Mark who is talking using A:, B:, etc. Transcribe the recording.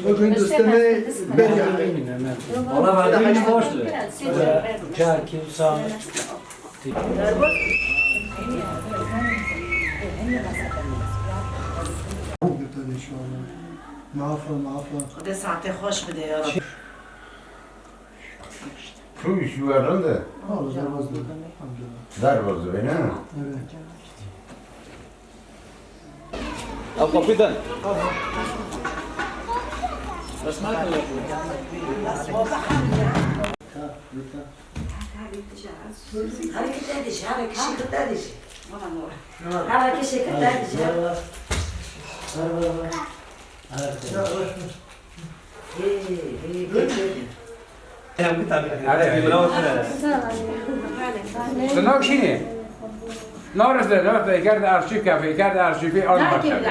A: bugün üstüne ben yani.
B: Valla verdim hiç boştu.
C: Çarkı, sağ.
D: خود ساعت خوش بده یا رب.
E: Şu iş yuvarlandı. Dar bozdu beni ha.
B: Al kapıdan.
D: Hareket ediş, hareket ediş. Hareket ediş.
F: شنو شيني؟ نورس ده يكرد أرشيف كافي يكرد أرشيفي أول مرة